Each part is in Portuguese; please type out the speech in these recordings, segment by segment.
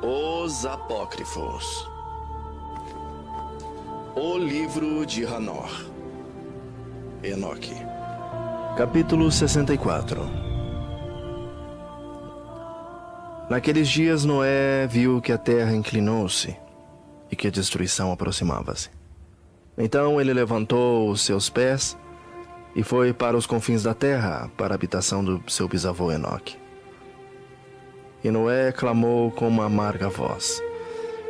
Os Apócrifos. O livro de Hanor. Enoque. Capítulo 64. Naqueles dias Noé viu que a terra inclinou-se e que a destruição aproximava-se. Então ele levantou os seus pés e foi para os confins da terra, para a habitação do seu bisavô Enoque. E Noé clamou com uma amarga voz: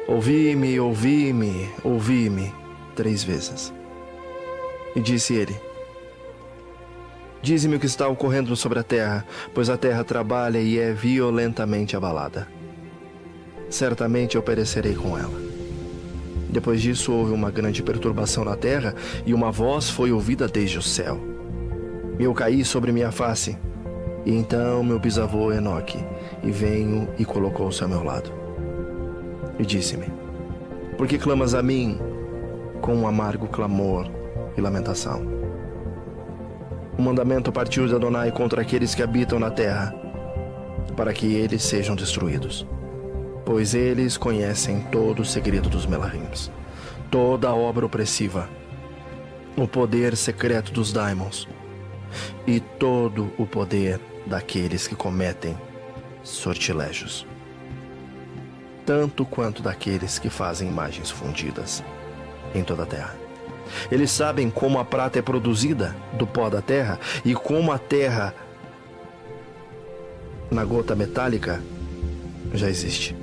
ouvi-me, ouvi-me, ouvi-me, 3 vezes. E disse ele: dize-me o que está ocorrendo sobre a terra, pois a terra trabalha e é violentamente abalada. Certamente eu perecerei com ela. Depois disso houve uma grande perturbação na terra, e uma voz foi ouvida desde o céu. Eu caí sobre minha face, e então meu bisavô Enoque veio e colocou-se ao meu lado. E disse-me: por que clamas a mim com um amargo clamor e lamentação? O mandamento partiu de Adonai contra aqueles que habitam na terra, para que eles sejam destruídos. Pois eles conhecem todo o segredo dos Melahims, toda a obra opressiva, o poder secreto dos daimons e todo o poder daqueles que cometem sortilégios, tanto quanto daqueles que fazem imagens fundidas em toda a terra. Eles sabem como a prata é produzida do pó da terra e como a terra, na gota metálica, já existe.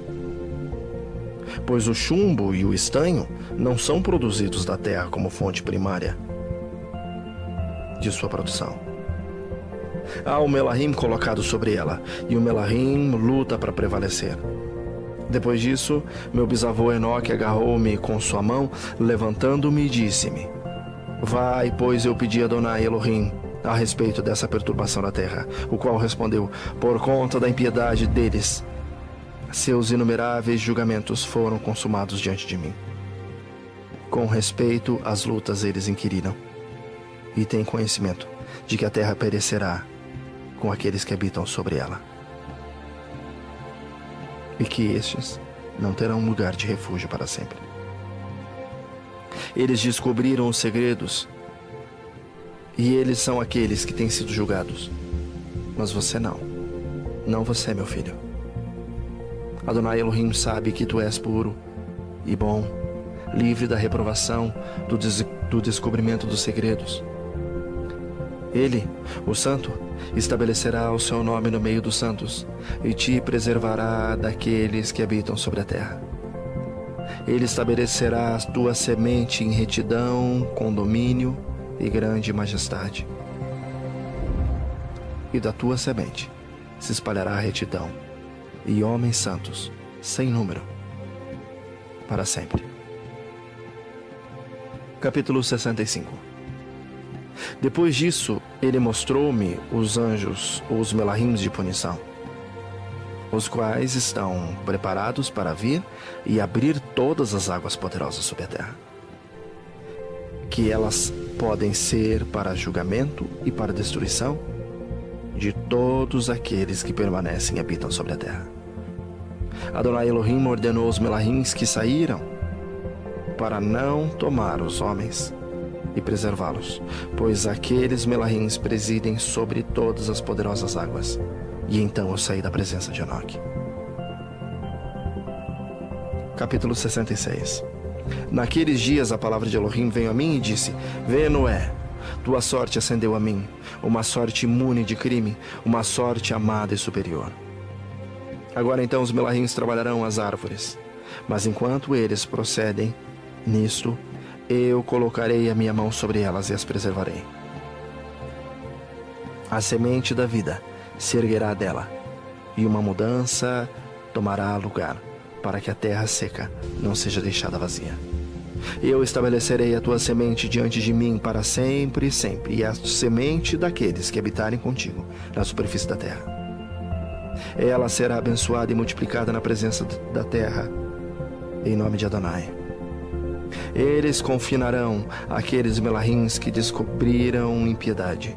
Pois o chumbo e o estanho não são produzidos da terra como fonte primária de sua produção. Há o Melahim colocado sobre ela, e o Melahim luta para prevalecer. Depois disso, meu bisavô Enoque agarrou-me com sua mão, levantando-me e disse-me: vai, pois eu pedi a Adonai Elohim a respeito dessa perturbação da terra, o qual respondeu: por conta da impiedade deles, seus inumeráveis julgamentos foram consumados diante de mim. Com respeito às lutas eles inquiriram, e têm conhecimento de que a terra perecerá com aqueles que habitam sobre ela, e que estes não terão lugar de refúgio para sempre. Eles descobriram os segredos, e eles são aqueles que têm sido julgados. Mas você não. Não você, meu filho. Adonai Elohim sabe que tu és puro e bom, livre da reprovação, do descobrimento dos segredos. Ele, o Santo, estabelecerá o seu nome no meio dos santos e te preservará daqueles que habitam sobre a terra. Ele estabelecerá a tua semente em retidão, com domínio e grande majestade. E da tua semente se espalhará a retidão e homens santos, sem número, para sempre. Capítulo 65. Depois disso, ele mostrou-me os anjos, ou os Melahims de punição, os quais estão preparados para vir e abrir todas as águas poderosas sobre a terra, que elas podem ser para julgamento e para destruição de todos aqueles que permanecem e habitam sobre a terra. Adonai Elohim ordenou os Melahims que saíram para não tomar os homens e preservá-los, pois aqueles Melahims presidem sobre todas as poderosas águas. E então eu saí da presença de Enoque. Capítulo 66. Naqueles dias a palavra de Elohim veio a mim e disse: vê, Noé, tua sorte ascendeu a mim, uma sorte imune de crime, uma sorte amada e superior. Agora então os Melahims trabalharão as árvores, mas enquanto eles procedem nisto, eu colocarei a minha mão sobre elas e as preservarei. A semente da vida se erguerá dela, e uma mudança tomará lugar, para que a terra seca não seja deixada vazia. Eu estabelecerei a tua semente diante de mim para sempre e sempre, e a semente daqueles que habitarem contigo na superfície da terra. Ela será abençoada e multiplicada na presença da terra, em nome de Adonai. Eles confinarão aqueles Melahims que descobriram impiedade.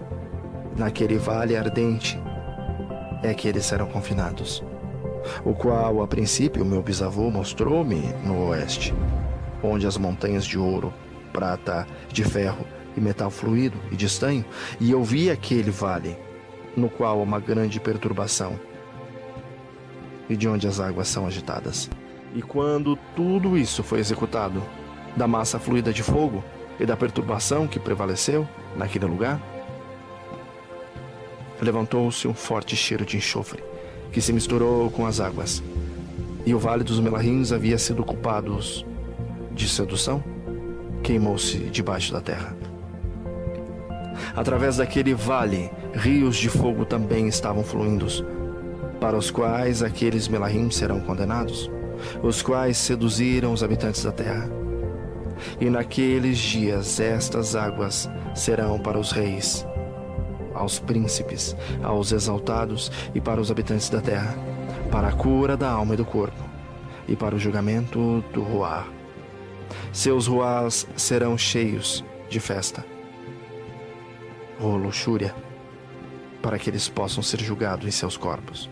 Naquele vale ardente é que eles serão confinados. o qual, a princípio, meu bisavô mostrou-me no oeste, onde as montanhas de ouro, prata, de ferro e metal fluido e de estanho, e eu vi aquele vale, no qual há uma grande perturbação, e de onde as águas são agitadas. E quando tudo isso foi executado, da massa fluida de fogo e da perturbação que prevaleceu naquele lugar, levantou-se um forte cheiro de enxofre, que se misturou com as águas, e o vale dos Melahins havia sido culpado de sedução, queimou-se debaixo da terra. Através daquele vale, rios de fogo também estavam fluindo, para os quais aqueles Melahim serão condenados, os quais seduziram os habitantes da terra. E naqueles dias estas águas serão para os reis, aos príncipes, aos exaltados e para os habitantes da terra, para a cura da alma e do corpo, e para o julgamento do Ruá. Seus Ruás serão cheios de festa, ou luxúria, para que eles possam ser julgados em seus corpos.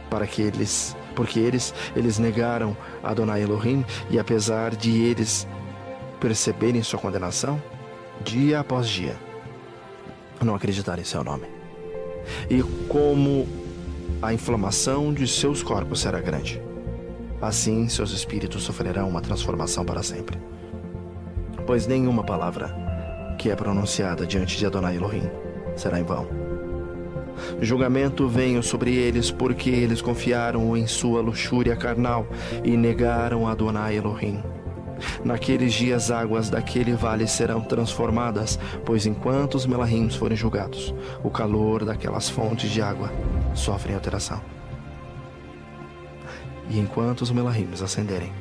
Porque eles negaram Adonai Elohim, e apesar de eles perceberem sua condenação, dia após dia, não acreditaram em seu nome. E como a inflamação de seus corpos será grande, assim seus espíritos sofrerão uma transformação para sempre. Pois nenhuma palavra que é pronunciada diante de Adonai Elohim será em vão. Julgamento venha sobre eles, porque eles confiaram em sua luxúria carnal e negaram Adonai Elohim. Naqueles dias, águas daquele vale serão transformadas, pois enquanto os Melahim forem julgados, o calor daquelas fontes de água sofre alteração. E enquanto os Melahim ascenderem,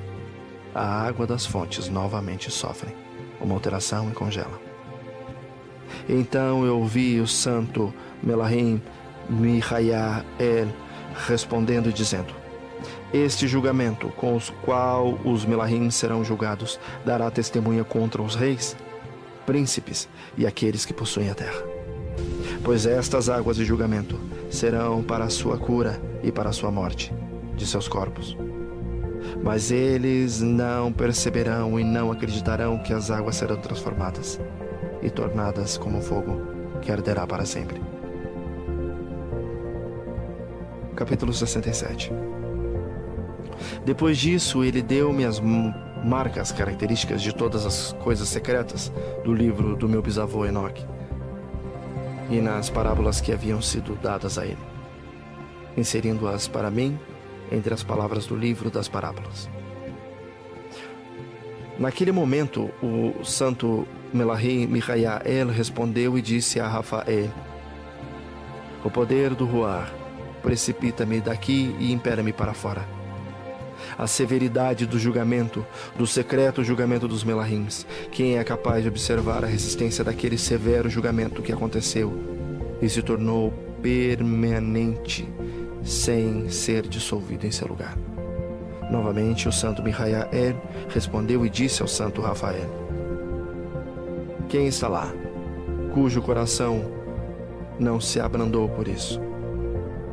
a água das fontes novamente sofre uma alteração e congela. Então eu ouvi o santo Melahim Mihayael respondendo e dizendo: este julgamento com o qual os Melahim serão julgados dará testemunha contra os reis, príncipes e aqueles que possuem a terra. Pois estas águas de julgamento serão para a sua cura e para a sua morte de seus corpos. Mas eles não perceberão e não acreditarão que as águas serão transformadas e tornadas como fogo que arderá para sempre. Capítulo 67. Depois disso, ele deu-me as marcas características de todas as coisas secretas do livro do meu bisavô Enoque e nas parábolas que haviam sido dadas a ele, inserindo-as para mim entre as palavras do livro das parábolas. Naquele momento, o santo Melahim Mihayael respondeu e disse a Rafael: o poder do Ruar precipita-me daqui e impera-me para fora. A severidade do julgamento, do secreto julgamento dos Melahims. Quem é capaz de observar a resistência daquele severo julgamento que aconteceu e se tornou permanente, sem ser dissolvido em seu lugar? Novamente, o santo Mihayael respondeu e disse ao santo Rafael: quem está lá, cujo coração não se abrandou por isso,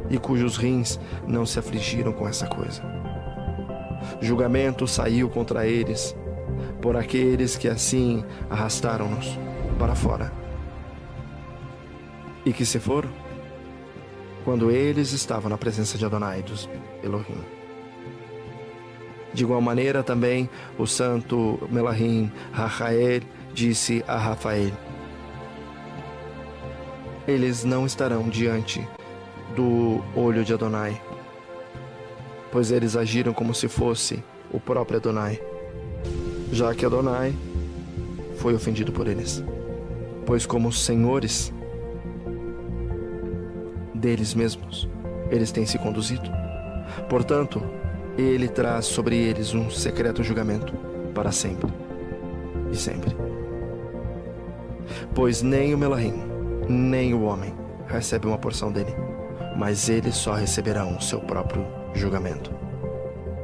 e cujos rins não se afligiram com essa coisa? Julgamento saiu contra eles, por aqueles que assim arrastaram-nos para fora, e que se foram, quando eles estavam na presença de Adonai dos Elohim. De igual maneira também, o santo Melahim Rafael disse a Rafael: eles não estarão diante do olho de Adonai, pois eles agiram como se fosse o próprio Adonai, já que Adonai foi ofendido por eles, pois como senhores deles mesmos, eles têm se conduzido. Portanto, ele traz sobre eles um secreto julgamento para sempre e sempre. Pois nem o Melahim, nem o homem recebe uma porção dele, mas eles só receberão o seu próprio julgamento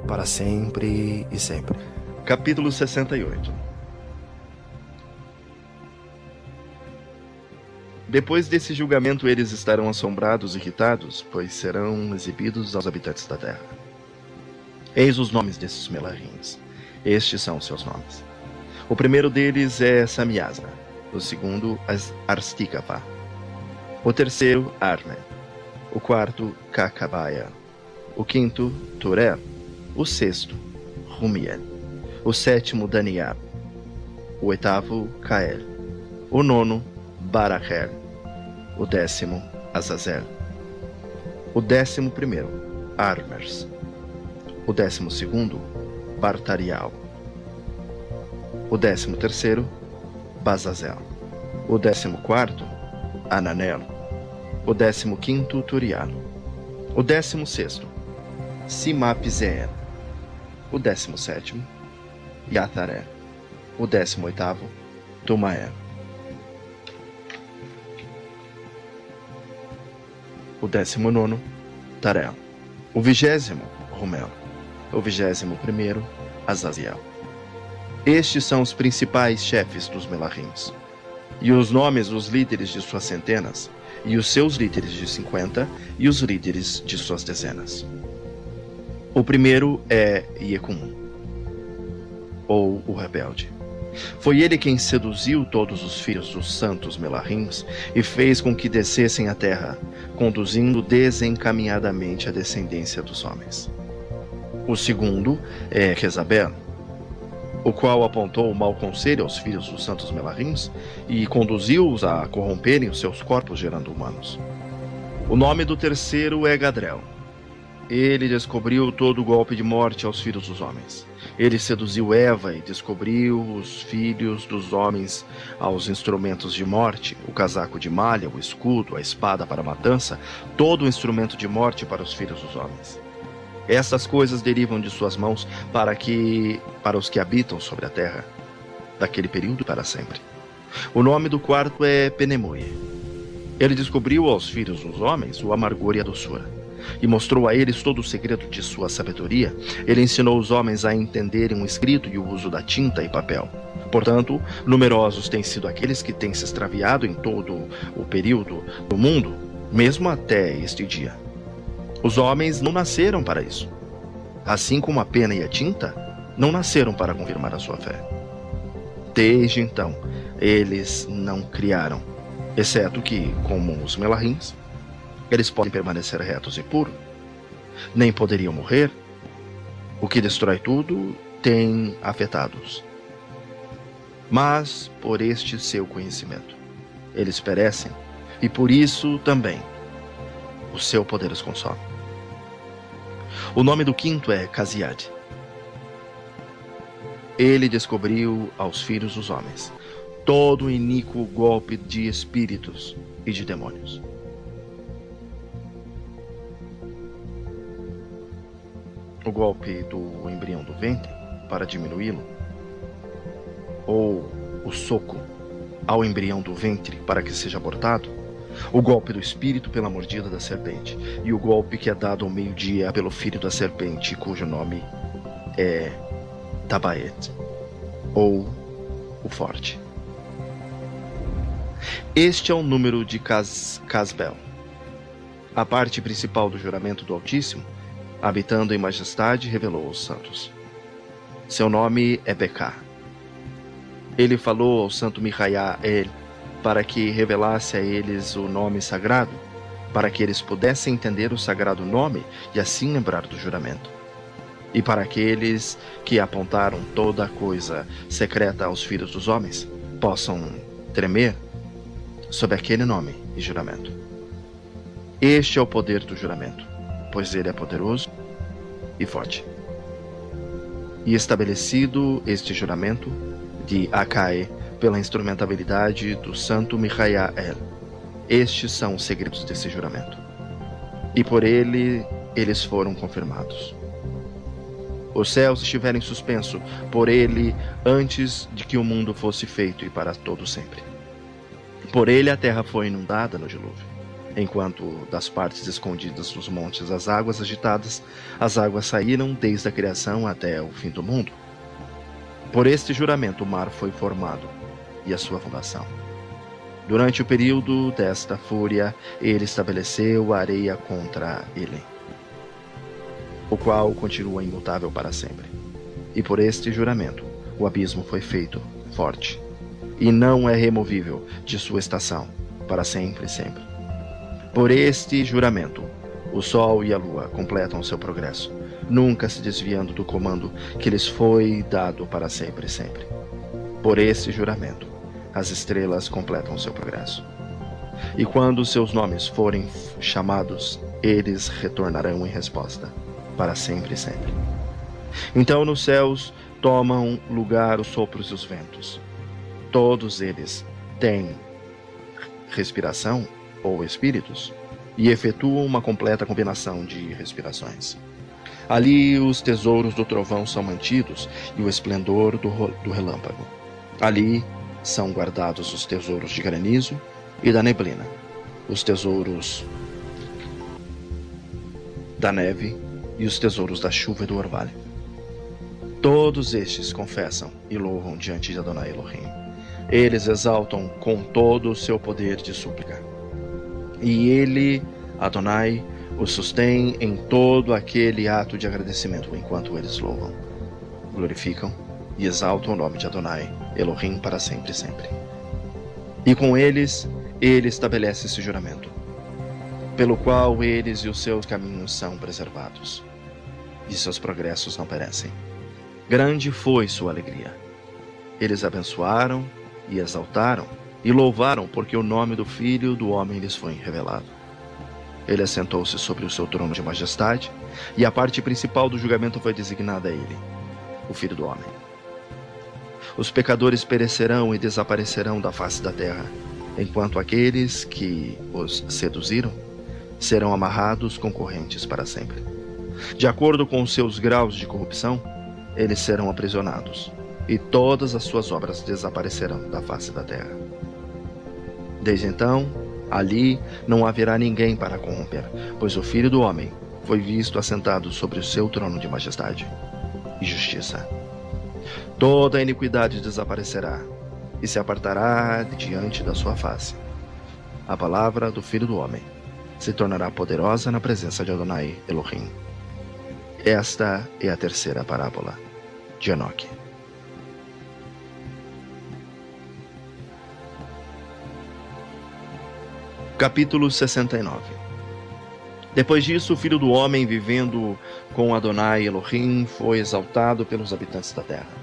para sempre e sempre. Capítulo 68. Depois desse julgamento, eles estarão assombrados e irritados, pois serão exibidos aos habitantes da terra. Eis os nomes desses Melahins. Estes são seus nomes. O primeiro deles é Samiasa, o segundo Arstikava, o terceiro Armen, o quarto Kakabaya, o quinto Turel, o sexto Rumiel, o sétimo Daniel, o oitavo Kael, o nono Barachel, o décimo Azazel, o 11º Armers, o 12º Bartarial, o 13º Bazazel, o 14º Ananel, o 15º Turial, o 16º Simapizeel, o 17º Yatharel, o 18º Tumael, o 19º Tarel, o 20º Rumel, o 21º Azaziel. Estes são os principais chefes dos Melahins, e os nomes dos líderes de suas centenas, e os seus líderes de 50, e os líderes de suas dezenas. O primeiro é Yekun, ou o rebelde. Foi ele quem seduziu todos os filhos dos santos Melahins e fez com que descessem à terra, conduzindo desencaminhadamente a descendência dos homens. O segundo é Jezabel, o qual apontou o mau conselho aos filhos dos santos Melahins e conduziu-os a corromperem os seus corpos gerando humanos. O nome do terceiro é Gadrel. Ele descobriu todo o golpe de morte aos filhos dos homens. Ele seduziu Eva e descobriu os filhos dos homens aos instrumentos de morte, o casaco de malha, o escudo, a espada para a matança, todo o instrumento de morte para os filhos dos homens. Essas coisas derivam de suas mãos para os que habitam sobre a terra, daquele período para sempre. O nome do quarto é Penemui. Ele descobriu aos filhos dos homens o amargor e a doçura, e mostrou a eles todo o segredo de sua sabedoria. Ele ensinou os homens a entenderem o escrito e o uso da tinta e papel. Portanto, numerosos têm sido aqueles que têm se extraviado em todo o período do mundo, mesmo até este dia. Os homens não nasceram para isso. Assim como a pena e a tinta não nasceram para confirmar a sua fé. Desde então, eles não criaram, exceto que, como os Melahins, eles podem permanecer retos e puros, nem poderiam morrer. O que destrói tudo tem afetados. Mas por este seu conhecimento, eles perecem, e por isso também o seu poder os consome. O nome do quinto é Casiad. Ele descobriu aos filhos dos homens todo o iníquo golpe de espíritos e de demônios. O golpe do embrião do ventre para diminuí-lo, ou o soco ao embrião do ventre para que seja abortado, o golpe do espírito pela mordida da serpente, e o golpe que é dado ao meio-dia pelo filho da serpente, cujo nome é Tabaet, ou o forte. Este é o número de Casbel, a parte principal do juramento do Altíssimo, habitando em majestade, revelou aos santos. Seu nome é Becá. Ele falou ao santo Mihael para que revelasse a eles o nome sagrado, para que eles pudessem entender o sagrado nome e assim lembrar do juramento. E para aqueles que apontaram toda coisa secreta aos filhos dos homens possam tremer sob aquele nome e juramento. Este é o poder do juramento, pois ele é poderoso e forte. E estabelecido este juramento de Acae pela instrumentabilidade do santo Mihael, estes são os segredos desse juramento. E por ele, eles foram confirmados. Os céus estiveram em suspenso por ele antes de que o mundo fosse feito e para todo sempre. Por ele a terra foi inundada no dilúvio. Enquanto das partes escondidas dos montes as águas agitadas, as águas saíram desde a criação até o fim do mundo. Por este juramento o mar foi formado e a sua fundação. Durante o período desta fúria, ele estabeleceu a areia contra ele, o qual continua imutável para sempre. E por este juramento, o abismo foi feito forte, e não é removível de sua estação, para sempre e sempre. Por este juramento, o sol e a lua completam seu progresso, nunca se desviando do comando que lhes foi dado para sempre e sempre. Por este juramento, as estrelas completam seu progresso. E quando seus nomes forem chamados, eles retornarão em resposta, para sempre e sempre. Então nos céus tomam lugar os sopros e os ventos. Todos eles têm respiração ou espíritos e efetuam uma completa combinação de respirações. Ali os tesouros do trovão são mantidos e o esplendor do relâmpago. Ali são guardados os tesouros de granizo e da neblina, os tesouros da neve e os tesouros da chuva e do orvalho. Todos estes confessam e louvam diante de Adonai Elohim. Eles exaltam com todo o seu poder de súplica. E ele, Adonai, os sustém em todo aquele ato de agradecimento enquanto eles louvam, glorificam e exaltam o nome de Adonai Elohim para sempre e sempre. E com eles, ele estabelece esse juramento, pelo qual eles e os seus caminhos são preservados, e seus progressos não perecem. Grande foi sua alegria. Eles abençoaram e exaltaram e louvaram, porque o nome do Filho do Homem lhes foi revelado. Ele assentou-se sobre o seu trono de majestade, e a parte principal do julgamento foi designada a ele, o Filho do Homem. Os pecadores perecerão e desaparecerão da face da terra, enquanto aqueles que os seduziram serão amarrados com correntes para sempre. De acordo com os seus graus de corrupção, eles serão aprisionados, e todas as suas obras desaparecerão da face da terra. Desde então, ali não haverá ninguém para corromper, pois o Filho do Homem foi visto assentado sobre o seu trono de majestade e justiça. Toda a iniquidade desaparecerá e se apartará diante da sua face. A palavra do Filho do Homem se tornará poderosa na presença de Adonai Elohim. Esta é a terceira parábola de Enoque. Capítulo 69. Depois disso, o Filho do Homem, vivendo com Adonai Elohim, foi exaltado pelos habitantes da terra.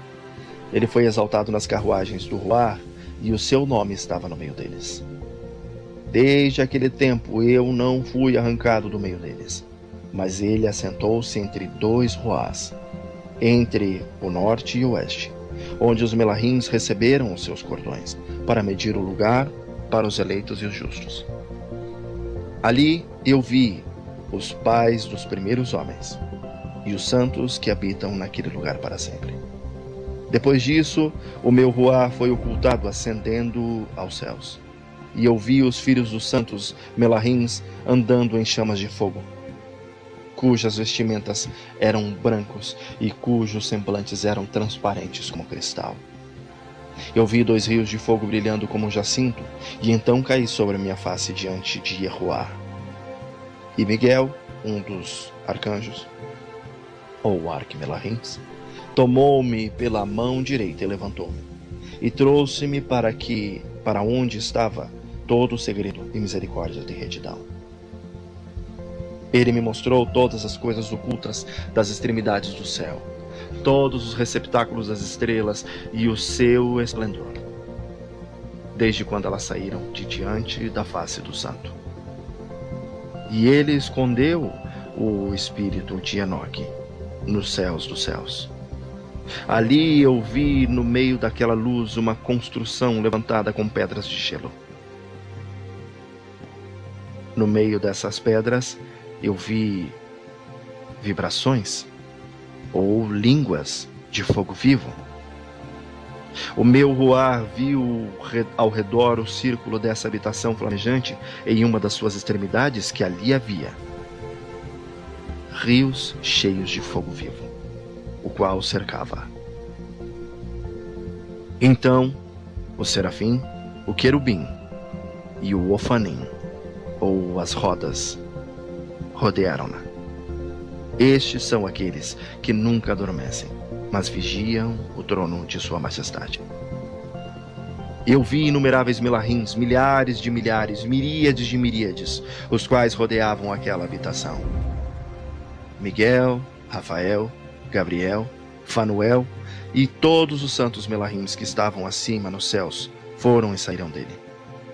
Ele foi exaltado nas carruagens do Ruar, e o seu nome estava no meio deles. Desde aquele tempo eu não fui arrancado do meio deles, mas ele assentou-se entre dois Ruás, entre o norte e o oeste, onde os Melahins receberam os seus cordões, para medir o lugar para os eleitos e os justos. Ali eu vi os pais dos primeiros homens, e os santos que habitam naquele lugar para sempre. Depois disso, o meu Ruá foi ocultado, ascendendo aos céus, e eu vi os filhos dos santos Melahins andando em chamas de fogo, cujas vestimentas eram brancos e cujos semblantes eram transparentes como cristal. Eu vi 2 rios de fogo brilhando como um jacinto, e então caí sobre a minha face diante de Yehoá. E Miguel, um dos arcanjos, ou arquimelahins, tomou-me pela mão direita e levantou-me, e trouxe-me para onde estava todo o segredo e misericórdia de retidão. Ele me mostrou todas as coisas ocultas das extremidades do céu, todos os receptáculos das estrelas e o seu esplendor, desde quando elas saíram de diante da face do santo. E ele escondeu o espírito de Enoque nos céus dos céus. Ali eu vi no meio daquela luz uma construção levantada com pedras de gelo. No meio dessas pedras eu vi vibrações ou línguas de fogo vivo. O meu Ruar viu ao redor o círculo dessa habitação flamejante, em uma das suas extremidades que ali havia rios cheios de fogo vivo, o qual cercava. Então o serafim, o querubim e o Ofanim, ou as rodas, rodearam-na. Estes são aqueles que nunca adormecem, mas vigiam o trono de sua majestade. Eu vi inumeráveis Melahims, milhares de milhares, miríades de miríades, os quais rodeavam aquela habitação. Miguel, Rafael, Gabriel, Fanuel e todos os santos Melahims que estavam acima nos céus foram e saíram dele.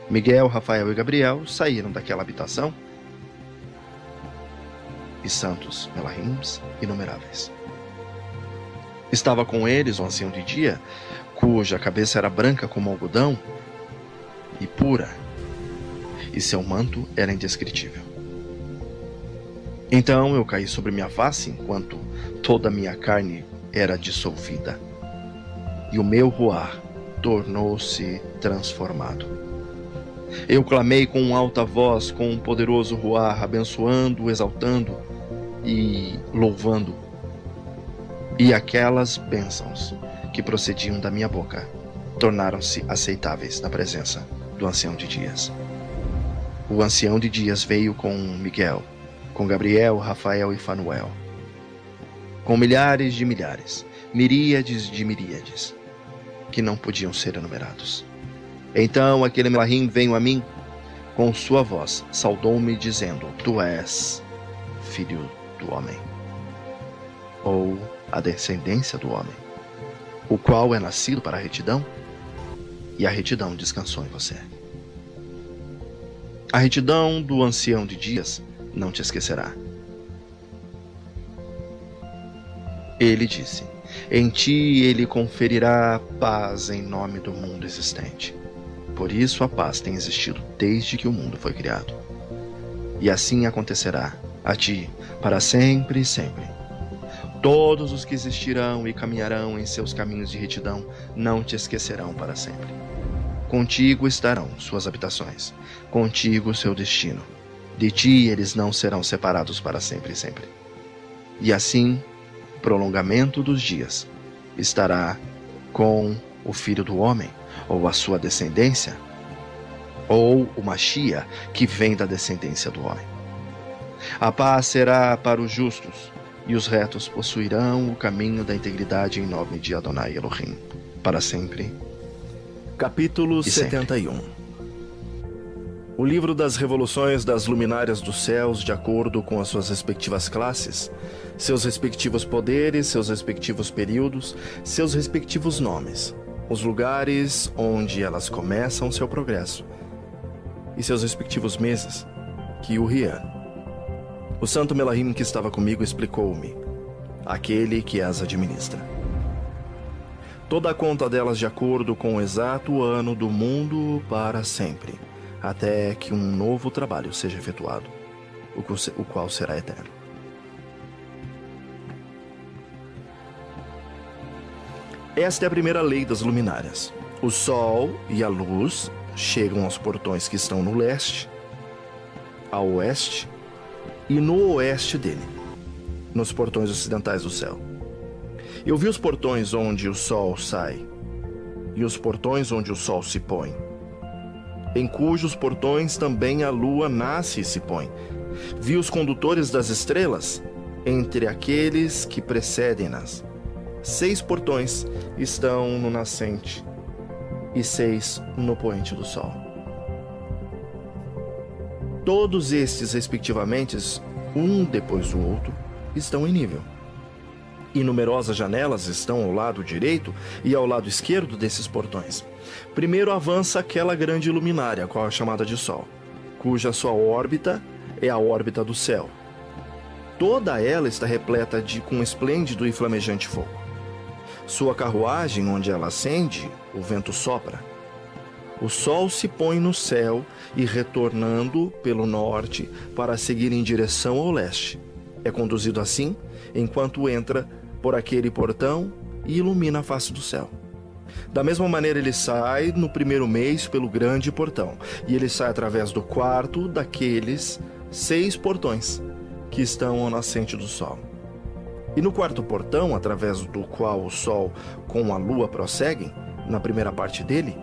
Miguel, Rafael e Gabriel saíram daquela habitação, e santos Melahims inumeráveis. Estava com eles o ancião de dia, cuja cabeça era branca como algodão e pura, e seu manto era indescritível. Então eu caí sobre minha face, enquanto toda a minha carne era dissolvida, e o meu ruar tornou-se transformado. Eu clamei com alta voz, com um poderoso ruar, abençoando, exaltando e louvando. E aquelas bênçãos que procediam da minha boca tornaram-se aceitáveis na presença do ancião de dias. O ancião de dias veio com Miguel, com Gabriel, Rafael e Fanuel, com milhares de milhares, miríades de miríades, que não podiam ser enumerados. Então aquele Melahim veio a mim, com sua voz, saudou-me dizendo: Tu és filho do homem, ou a descendência do homem, o qual é nascido para a retidão, e a retidão descansou em você. A retidão do ancião de dias não te esquecerá. Ele disse: Em ti ele conferirá paz em nome do mundo existente. Por isso a paz tem existido desde que o mundo foi criado. E assim acontecerá a ti para sempre e sempre. Todos os que existirão e caminharão em seus caminhos de retidão não te esquecerão para sempre. Contigo estarão suas habitações, contigo seu destino. De ti eles não serão separados para sempre e sempre. E assim, o prolongamento dos dias estará com o Filho do Homem, ou a sua descendência, ou o Machia, que vem da descendência do homem. A paz será para os justos, e os retos possuirão o caminho da integridade em nome de Adonai Elohim, para sempre. Capítulo e sempre. 71. O livro das revoluções das luminárias dos céus, de acordo com as suas respectivas classes, seus respectivos poderes, seus respectivos períodos, seus respectivos nomes, os lugares onde elas começam seu progresso, e seus respectivos meses, que o Rian, o santo Melahim que estava comigo, explicou-me, aquele que as administra. Toda a conta delas de acordo com o exato ano do mundo para sempre, até que um novo trabalho seja efetuado, o qual será eterno. Esta é a primeira lei das luminárias. O sol e a luz chegam aos portões que estão no leste, ao oeste e no oeste dele, nos portões ocidentais do céu. Eu vi os portões onde o sol sai e os portões onde o sol se põe, em cujos portões também a lua nasce e se põe. Vi os condutores das estrelas entre aqueles que precedem-nas. 6 portões estão no nascente e 6 no poente do sol. Todos estes, respectivamente, um depois do outro, estão em nível. E numerosas janelas estão ao lado direito e ao lado esquerdo desses portões. Primeiro avança aquela grande luminária, qual é chamada de Sol, cuja sua órbita é a órbita do céu. Toda ela está repleta com esplêndido e flamejante fogo. Sua carruagem, onde ela acende, o vento sopra. O sol se põe no céu e, retornando pelo norte para seguir em direção ao leste, é conduzido assim, enquanto entra por aquele portão e ilumina a face do céu. Da mesma maneira, ele sai no primeiro mês pelo grande portão, e ele sai através do quarto daqueles 6 portões que estão ao nascente do sol. E no quarto portão, através do qual o sol com a lua prosseguem, na primeira parte dele,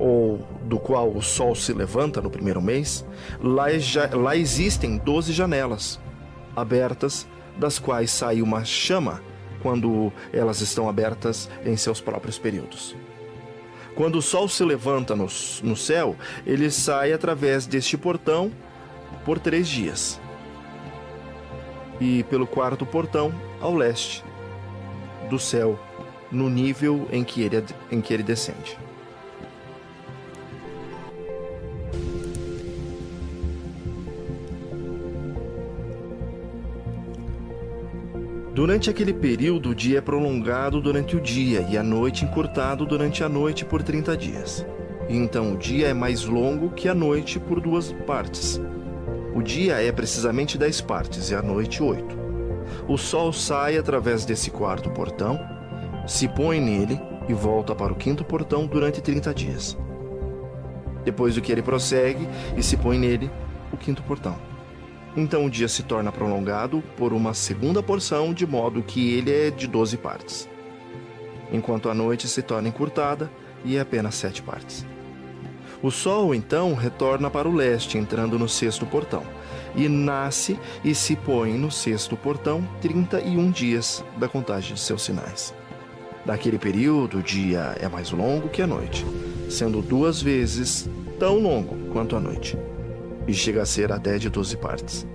ou do qual o sol se levanta no primeiro mês, lá existem 12 janelas abertas, das quais sai uma chama quando elas estão abertas em seus próprios períodos. Quando o sol se levanta no céu, ele sai através deste portão por 3 dias. E pelo 4º portão ao leste do céu, no nível em que ele descende. Durante aquele período, o dia é prolongado durante o dia e a noite encurtado durante a noite por 30 dias. E então o dia é mais longo que a noite por 2 partes. O dia é precisamente 10 partes e a noite 8. O sol sai através desse 4º portão, se põe nele e volta para o 5º portão durante 30 dias. Depois do que ele prossegue e se põe nele o 5º portão. Então o dia se torna prolongado por uma segunda porção, de modo que ele é de 12 partes. Enquanto a noite se torna encurtada e é apenas 7 partes. O sol, então, retorna para o leste, entrando no 6º portão, e nasce e se põe no 6º portão 31 dias da contagem de seus sinais. Naquele período, o dia é mais longo que a noite, sendo 2 vezes tão longo quanto a noite, e chega a ser até de 12 partes.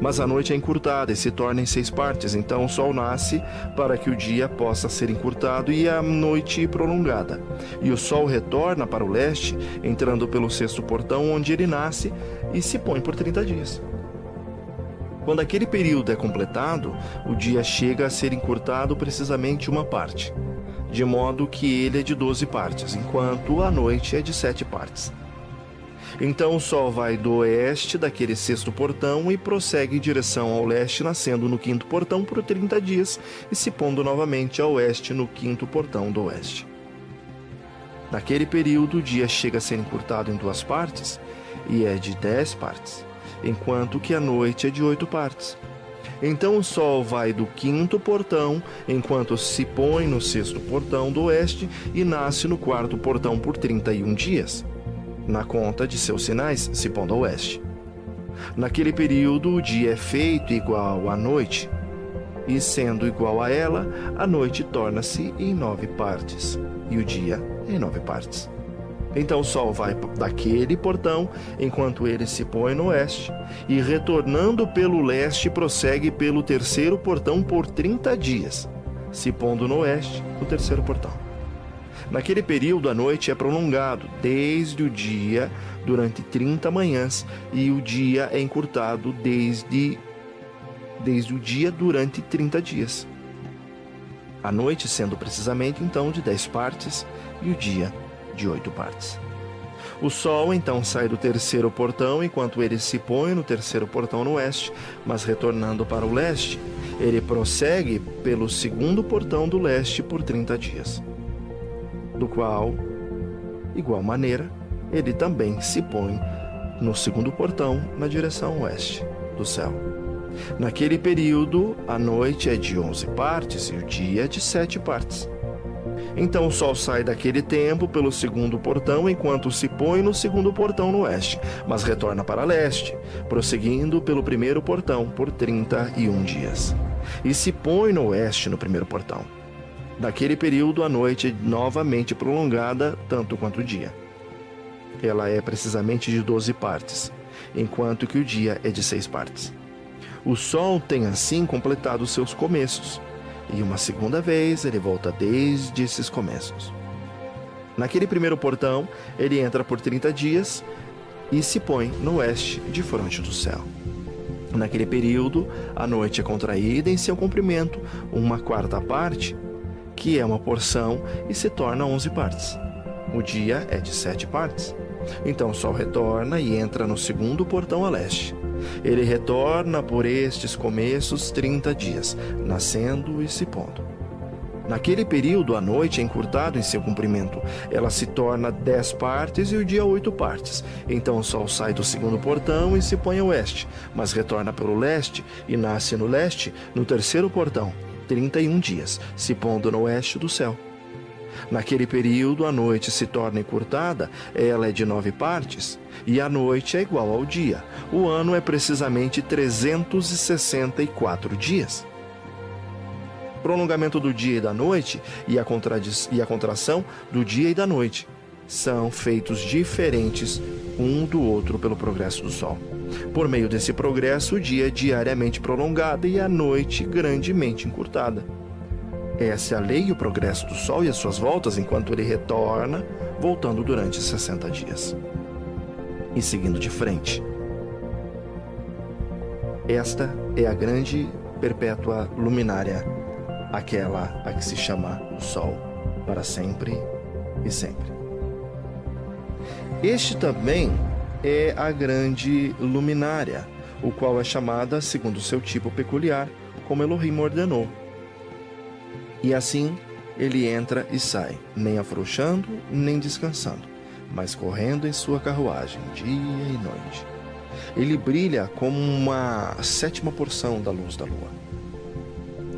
Mas a noite é encurtada e se torna em 6 partes, então o sol nasce para que o dia possa ser encurtado e a noite prolongada. E o sol retorna para o leste, entrando pelo 6º portão, onde ele nasce e se põe por 30 dias. Quando aquele período é completado, o dia chega a ser encurtado precisamente 1 parte, de modo que ele é de 12 partes, enquanto a noite é de 7 partes. Então o sol vai do oeste daquele 6º portão e prossegue em direção ao leste, nascendo no 5º portão por 30 dias e se pondo novamente a oeste no 5º portão do oeste. Naquele período, o dia chega a ser encurtado em 2 partes e é de 10 partes, enquanto que a noite é de 8 partes. Então o sol vai do 5º portão, enquanto se põe no 6º portão do oeste e nasce no 4º portão por 31 dias. Na conta de seus sinais, se pondo a oeste. Naquele período, o dia é feito igual à noite, e sendo igual a ela, a noite torna-se em 9 partes, e o dia em 9 partes. Então o sol vai daquele portão, enquanto ele se põe no oeste, e retornando pelo leste, prossegue pelo 3º portão por 30 dias, se pondo no oeste, o 3º portão. Naquele período, a noite é prolongado desde o dia durante 30 manhãs e o dia é encurtado desde o dia durante 30 dias. A noite sendo precisamente, então, de 10 partes e o dia de 8 partes. O sol, então, sai do 3º portão enquanto ele se põe no 3º portão no oeste, mas retornando para o leste, ele prossegue pelo 2º portão do leste por 30 dias. Do qual, igual maneira, ele também se põe no 2º portão na direção oeste do céu. Naquele período, a noite é de 11 partes e o dia de 7 partes. Então o sol sai daquele tempo pelo 2º portão, enquanto se põe no 2º portão no oeste, mas retorna para leste, prosseguindo pelo 1º portão por 31 dias, e se põe no oeste no 1º portão. Naquele período, a noite é novamente prolongada, tanto quanto o dia. Ela é precisamente de 12 partes, enquanto que o dia é de 6 partes. O sol tem assim completado seus começos, e uma segunda vez ele volta desde esses começos. Naquele 1º portão, ele entra por 30 dias e se põe no oeste, de fronte do céu. Naquele período, a noite é contraída em seu comprimento 1/4 parte, que é uma porção, e se torna 11 partes. O dia é de 7 partes. Então o sol retorna e entra no 2º portão a leste. Ele retorna por estes começos 30 dias, nascendo e se pondo. Naquele período, a noite é encurtada em seu comprimento. Ela se torna 10 partes e o dia 8 partes. Então o sol sai do 2º portão e se põe a oeste, mas retorna pelo leste e nasce no leste, no 3º portão, 31 dias, se pondo no oeste do céu. Naquele período, a noite se torna encurtada, ela é de 9 partes, e a noite é igual ao dia. O ano é precisamente 364 dias. Prolongamento do dia e da noite e a contração do dia e da noite são feitos diferentes um do outro pelo progresso do Sol. Por meio desse progresso, o dia é diariamente prolongado e a noite grandemente encurtada. Essa é a lei e o progresso do Sol e as suas voltas enquanto ele retorna, voltando durante 60 dias. E seguindo de frente. Esta é a grande perpétua luminária, aquela a que se chama o Sol, para sempre e sempre. Este também é a grande luminária, o qual é chamada, segundo seu tipo peculiar, como Elohim ordenou. E assim ele entra e sai, nem afrouxando, nem descansando, mas correndo em sua carruagem, dia e noite. Ele brilha como uma 7ª porção da luz da lua.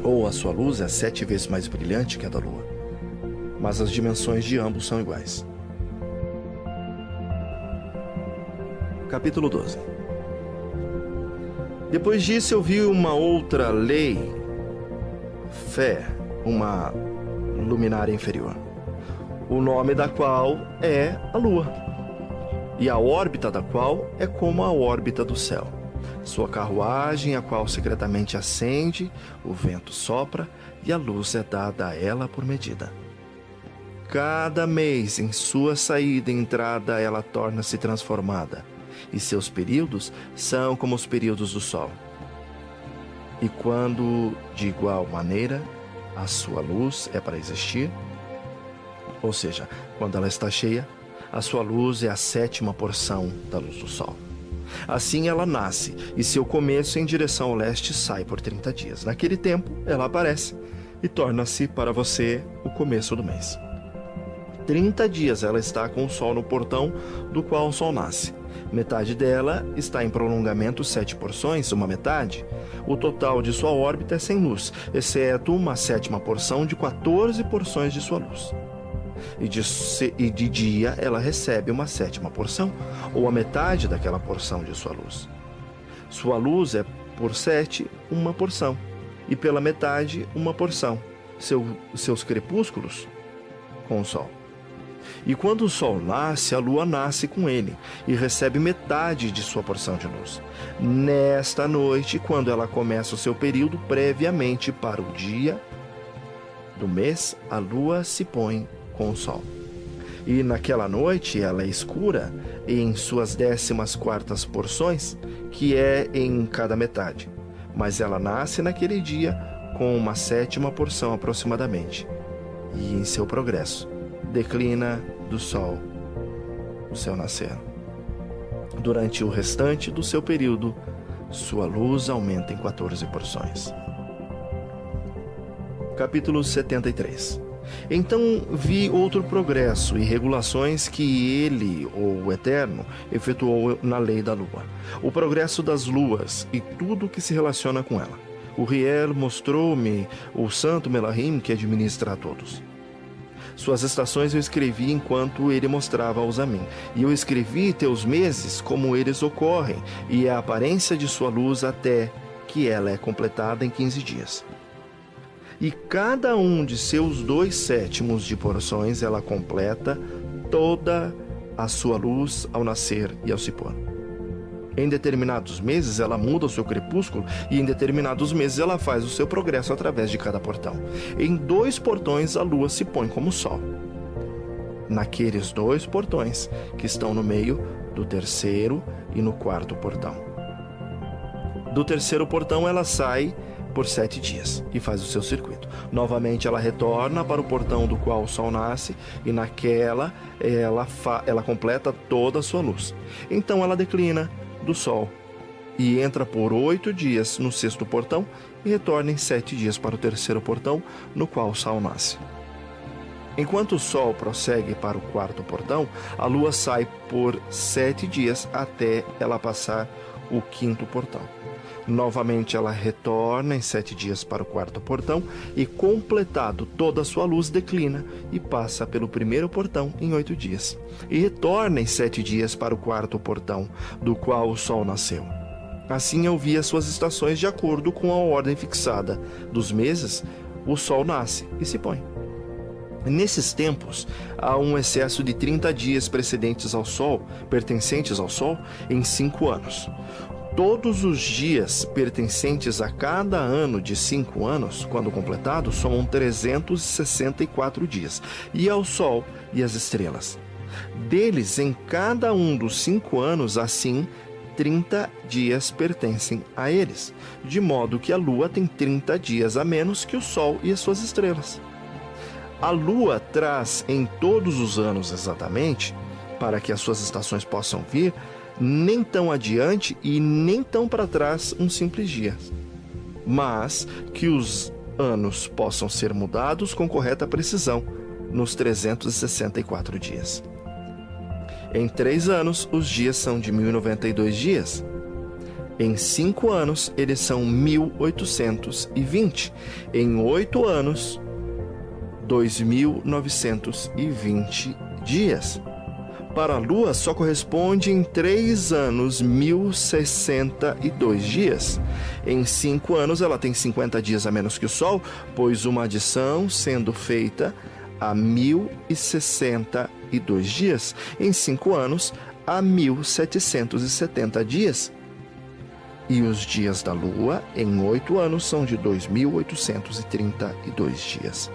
Ou a sua luz é 7 vezes mais brilhante que a da lua, mas as dimensões de ambos são iguais. Capítulo 12. Depois disso eu vi uma outra lei, fé, uma luminária inferior, o nome da qual é a Lua, e a órbita da qual é como a órbita do céu. Sua carruagem, a qual secretamente acende, o vento sopra e a luz é dada a ela por medida. Cada mês, em sua saída e entrada, ela torna-se transformada, e seus períodos são como os períodos do Sol. E quando, de igual maneira, a sua luz é para existir, ou seja, quando ela está cheia, a sua luz é a 7ª porção da luz do Sol. Assim ela nasce, e seu começo em direção ao leste sai por 30 dias. Naquele tempo, ela aparece e torna-se para você o começo do mês. 30 dias ela está com o Sol no portão do qual o Sol nasce. Metade dela está em prolongamento 7 porções, uma metade. O total de sua órbita é sem luz, exceto uma 7ª porção de 14 porções de sua luz. E de dia ela recebe uma 7ª porção, ou a metade daquela porção de sua luz. Sua luz é por 7, uma porção, e pela metade, uma porção. Seus crepúsculos com o Sol. E quando o Sol nasce, a Lua nasce com ele e recebe metade de sua porção de luz. Nesta noite, quando ela começa o seu período, previamente para o dia do mês, a Lua se põe com o Sol. E naquela noite ela é escura em suas 14ª porções, que é em cada metade. Mas ela nasce naquele dia com uma 7ª porção aproximadamente. E em seu progresso, declina do Sol o seu nascer. Durante o restante do seu período, sua luz aumenta em 14 porções. Capítulo 73. Então vi outro progresso e regulações que ele, ou o Eterno, efetuou na lei da Lua. O progresso das luas e tudo que se relaciona com ela. O Riel mostrou-me o santo Melahim que administra a todos. Suas estações eu escrevi enquanto ele mostrava-os a mim. E eu escrevi teus meses como eles ocorrem, e a aparência de sua luz até que ela é completada em 15 dias. E cada um de seus 2/7 de porções ela completa toda a sua luz ao nascer e ao se pôr. Em determinados meses ela muda o seu crepúsculo e em determinados meses ela faz o seu progresso através de cada portão. Em 2 portões a lua se põe como o Sol. Naqueles 2 portões que estão no meio do 3º e no 4º portão. Do 3º portão ela sai por 7 dias e faz o seu circuito. Novamente ela retorna para o portão do qual o Sol nasce e naquela ela completa toda a sua luz. Então ela declina do Sol e entra por 8 dias no 6º portão e retorna em 7 dias para o 3º portão no qual o Sol nasce. Enquanto o Sol prossegue para o 4º portão, a Lua sai por 7 dias até ela passar o 5º portão. Novamente ela retorna em 7 dias para o quarto portão e, completado toda a sua luz, declina e passa pelo primeiro portão em 8 dias. E retorna em 7 dias para o quarto portão, do qual o sol nasceu. Assim eu vi as suas estações de acordo com a ordem fixada. Dos meses, o sol nasce e se põe. Nesses tempos, há um excesso de 30 dias pertencentes ao Sol, em 5 anos. Todos os dias pertencentes a cada ano de 5 anos, quando completados, somam 364 dias, e ao Sol e às estrelas. Deles, em cada um dos 5 anos, assim, 30 dias pertencem a eles, de modo que a Lua tem 30 dias a menos que o Sol e as suas estrelas. A Lua traz em todos os anos exatamente, para que as suas estações possam vir, nem tão adiante e nem tão para trás um simples dia, mas que os anos possam ser mudados com correta precisão nos 364 dias. Em 3 anos, os dias são de 1092 dias. Em 5 anos, eles são 1820. Em 8 anos, 2.920 dias. Para a Lua, só corresponde em 3 anos 1.062 dias. Em 5 anos, ela tem 50 dias a menos que o Sol, pois uma adição sendo feita a 1.062 dias. Em 5 anos, há 1.770 dias. E os dias da Lua, em 8 anos, são de 2.832 dias.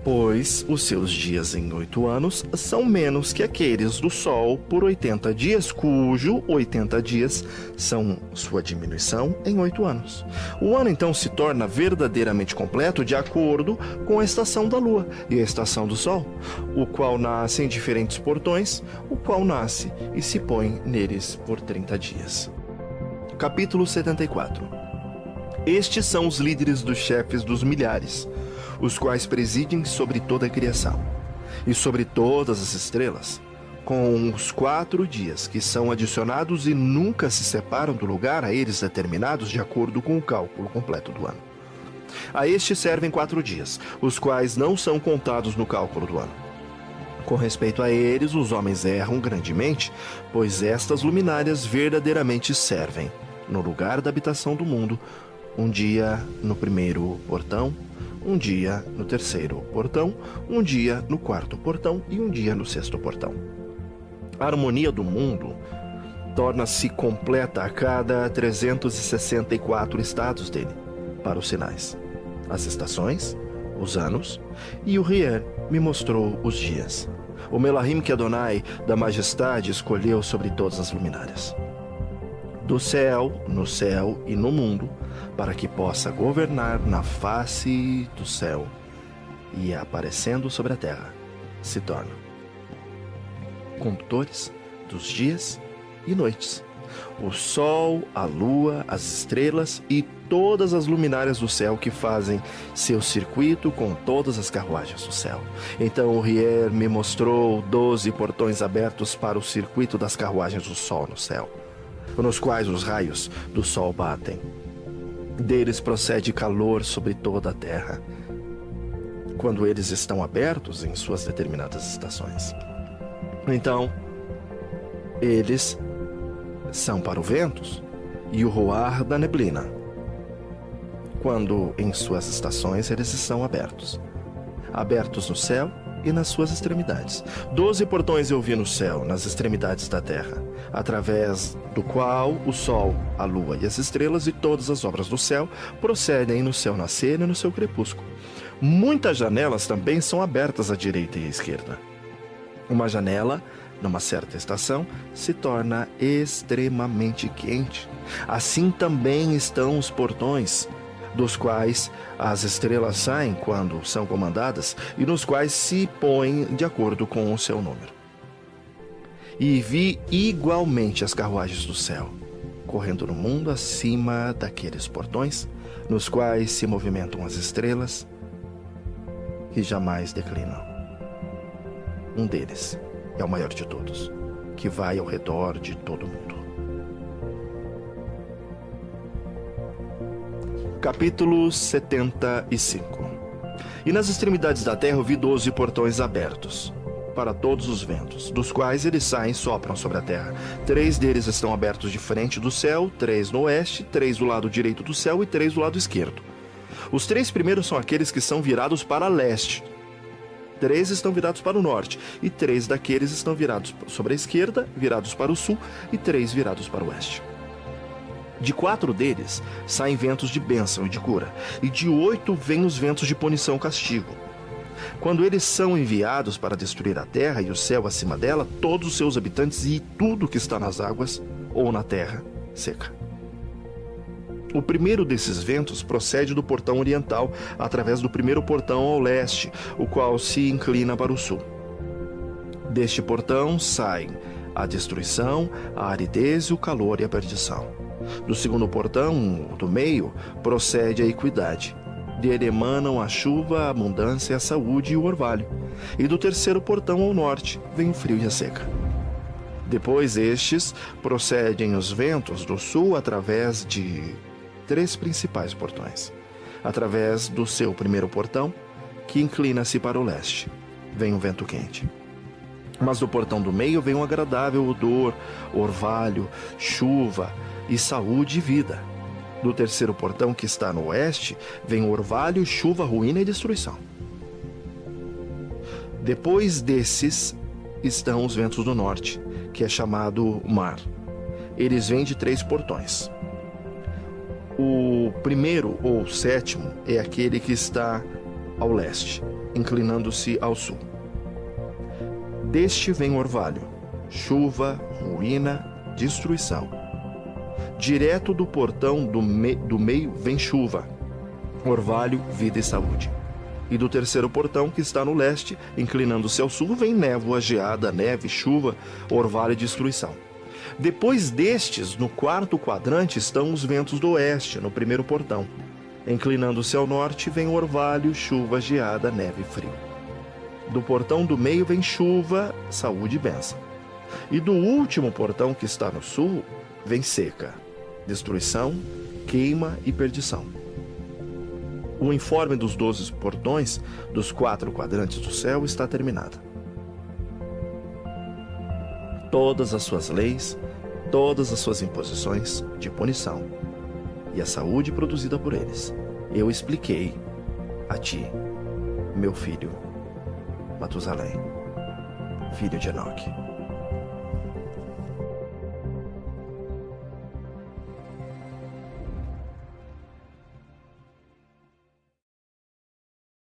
Pois os seus dias em 8 anos são menos que aqueles do Sol por 80 dias, cujo 80 dias são sua diminuição em 8 anos. O ano então se torna verdadeiramente completo de acordo com a estação da Lua e a estação do Sol, o qual nasce em diferentes portões, o qual nasce e se põe neles por 30 dias. Capítulo 74. Estes são os líderes dos chefes dos milhares, os quais presidem sobre toda a criação, e sobre todas as estrelas, com os 4 dias que são adicionados e nunca se separam do lugar a eles determinados de acordo com o cálculo completo do ano. A estes servem 4 dias, os quais não são contados no cálculo do ano. Com respeito a eles, os homens erram grandemente, pois estas luminárias verdadeiramente servem, no lugar da habitação do mundo, um dia no primeiro portão, um dia no terceiro portão, um dia no quarto portão e um dia no sexto portão. A harmonia do mundo torna-se completa a cada 364 estados dele, para os sinais, as estações, os anos, e o Rier me mostrou os dias. O Melahim que Adonai da Majestade escolheu sobre todas as luminárias. Do céu, no céu e no mundo, para que possa governar na face do céu e, aparecendo sobre a terra, se torna condutores dos dias e noites, o sol, a lua, as estrelas e todas as luminárias do céu que fazem seu circuito com todas as carruagens do céu. Então o Rier me mostrou 12 portões abertos para o circuito das carruagens do sol no céu, nos quais os raios do sol batem. Deles procede calor sobre toda a terra, quando eles estão abertos em suas determinadas estações. Então, eles são para o ventos e o roar da neblina, quando em suas estações eles estão abertos no céu e nas suas extremidades. 12 portões eu vi no céu, nas extremidades da terra, através do qual o sol, a lua e as estrelas e todas as obras do céu procedem no seu nascer e no seu crepúsculo. Muitas janelas também são abertas à direita e à esquerda. Uma janela, numa certa estação, se torna extremamente quente. Assim também estão os portões, dos quais as estrelas saem quando são comandadas e nos quais se põem de acordo com o seu número. E vi igualmente as carruagens do céu, correndo no mundo acima daqueles portões, nos quais se movimentam as estrelas, que jamais declinam. Um deles é o maior de todos, que vai ao redor de todo mundo. Capítulo 75. E nas extremidades da terra eu vi 12 portões abertos, para todos os ventos, dos quais eles saem e sopram sobre a terra. 3 deles estão abertos de frente do céu, 3 no oeste, 3 do lado direito do céu e 3 do lado esquerdo. Os 3 primeiros são aqueles que são virados para leste, 3 estão virados para o norte, e 3 daqueles estão virados sobre a esquerda, virados para o sul, e 3 virados para o oeste. De 4 deles saem ventos de bênção e de cura, e de 8 vêm os ventos de punição e castigo. Quando eles são enviados para destruir a terra e o céu acima dela, todos os seus habitantes e tudo que está nas águas ou na terra seca. O primeiro desses ventos procede do portão oriental, através do primeiro portão ao leste, o qual se inclina para o sul. Deste portão saem a destruição, a aridez, o calor e a perdição. Do segundo portão, do meio, procede a equidade. Dele emanam a chuva, a abundância, a saúde e o orvalho. E do terceiro portão ao norte vem o frio e a seca. Depois estes procedem os ventos do sul através de 3 principais portões. Através do seu primeiro portão, que inclina-se para o leste, vem o vento quente. Mas do portão do meio vem um agradável odor, orvalho, chuva e saúde e vida. Do terceiro portão, que está no oeste, vem o orvalho, chuva, ruína e destruição. Depois desses estão os ventos do norte, que é chamado mar. Eles vêm de 3 portões. O primeiro ou sétimo é aquele que está ao leste, inclinando-se ao sul. Deste vem o orvalho, chuva, ruína, destruição. Direto do portão do meio vem chuva, orvalho, vida e saúde. E do terceiro portão, que está no leste, inclinando-se ao sul, vem névoa, geada, neve, chuva, orvalho e destruição. Depois destes, no quarto quadrante, estão os ventos do oeste, no primeiro portão. Inclinando-se ao norte, vem orvalho, chuva, geada, neve e frio. Do portão do meio vem chuva, saúde e bênção. E do último portão, que está no sul, vem seca, destruição, queima e perdição. O informe dos 12 portões dos 4 quadrantes do céu está terminado. Todas as suas leis, todas as suas imposições de punição e a saúde produzida por eles, eu expliquei a ti, meu filho Matusalém, filho de Enoque.